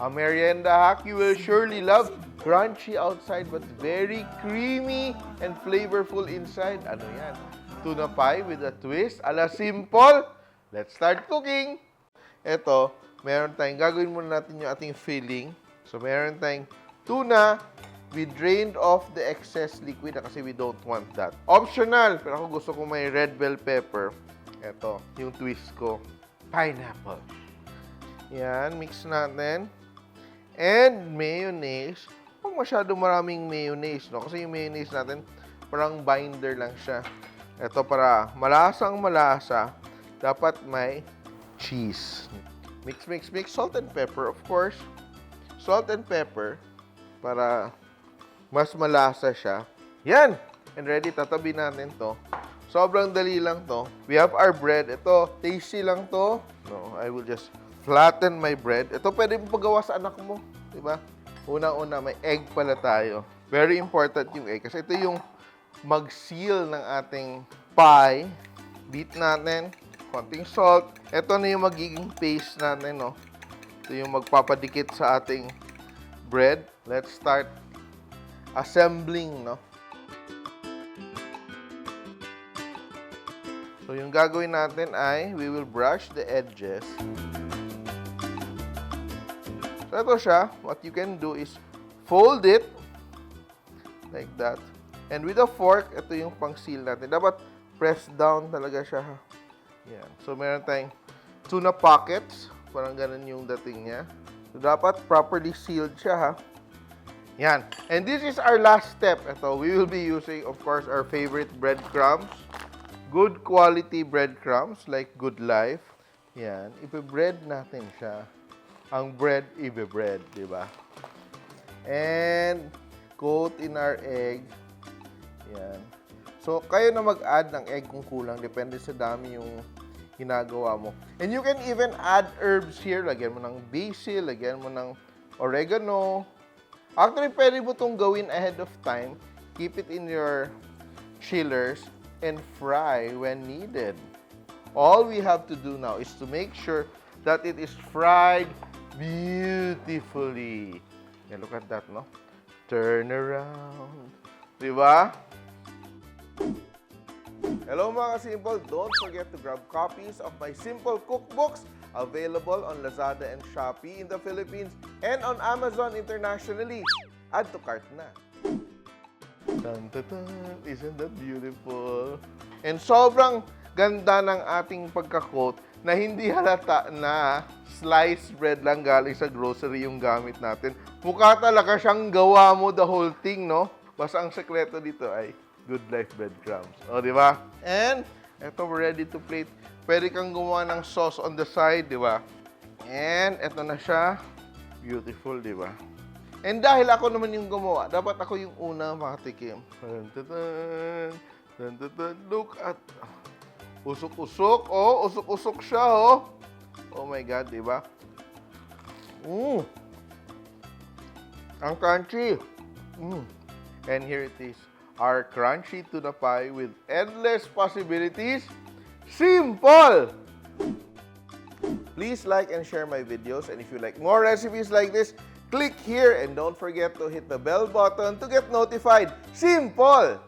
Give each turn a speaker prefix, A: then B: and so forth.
A: A merienda hack you will surely love. Crunchy outside but very creamy and flavorful inside. Ano yan? Tuna pie with a twist. Ala Simpol. Let's start cooking. Ito, meron tayong, gagawin muna natin yung ating filling. So, meron tayong tuna. We drained off the excess liquid kasi we don't want that. Optional, pero ako gusto ko may red bell pepper. Ito, yung twist ko. Pineapple. Yan, mix natin. And mayonnaise. Huwag masyado maraming mayonnaise, no? Kasi yung mayonnaise natin, parang binder lang siya. Ito, para malasang malasa, dapat may cheese. Mix, mix, mix. Salt and pepper, of course. Salt and pepper para mas malasa siya. Yan! And ready, tatabi natin to. Sobrang dali lang to. We have our bread. Ito, tasty lang to. No, I will just flatten my bread. Ito pwede mo pagawa sa anak mo. Diba? Una-una, may egg pala tayo. Very important yung egg. Kasi ito yung mag-seal ng ating pie. Beat natin. Konting salt. Ito na yung magiging paste natin, no? Ito yung magpapadikit sa ating bread. Let's start assembling, no? So, yung gagawin natin ay we will brush the edges. So, ito siya. What you can do is fold it like that. And with a fork, ito yung pang-seal natin. Dapat press down talaga siya. Yan. So, meron tayong tuna pockets. Parang ganun yung dating niya. So, dapat properly sealed siya, ha? Yan. And this is our last step. Ito, we will be using, of course, our favorite breadcrumbs. Good quality breadcrumbs like Good Life. Yan. Ipe-bread natin siya. Ang bread, ibe-bread, di ba? And coat in our egg. Yan. So, kayo na mag-add ng egg kung kulang. Depende sa dami yung ginagawa mo. And you can even add herbs here. Lagyan mo ng basil, lagyan mo ng oregano. Actually, pwede mo itong gawin ahead of time. Keep it in your chillers and fry when needed. All we have to do now is to make sure that it is fried beautifully. Yeah, look at that, no? Turn around. Diba? Hello mga Simpol! Don't forget to grab copies of my Simpol Cookbooks available on Lazada and Shopee in the Philippines and on Amazon internationally. Add to cart na. Dun, dun, dun. Isn't that beautiful? And sobrang ganda ng ating pagka-coat na hindi halata na sliced bread lang galing sa grocery yung gamit natin. Mukha talaga siyang gawa mo the whole thing, no? Basta ang sekreto dito ay Good Life Bread Crumbs. O, di ba? And, eto, we're ready to plate. Pwede kang gumawa ng sauce on the side, di ba? And, eto na siya. Beautiful, di ba? And dahil ako naman yung gumawa, dapat ako yung una makatikim. Look at... Usok-usok. Oh, usok-usok siya, oh. Oh my God, di ba? Ang crunchy. And here it is. Our crunchy tuna pie with endless possibilities. Simpol! Please like and share my videos. And if you like more recipes like this, click here and don't forget to hit the bell button to get notified. Simpol!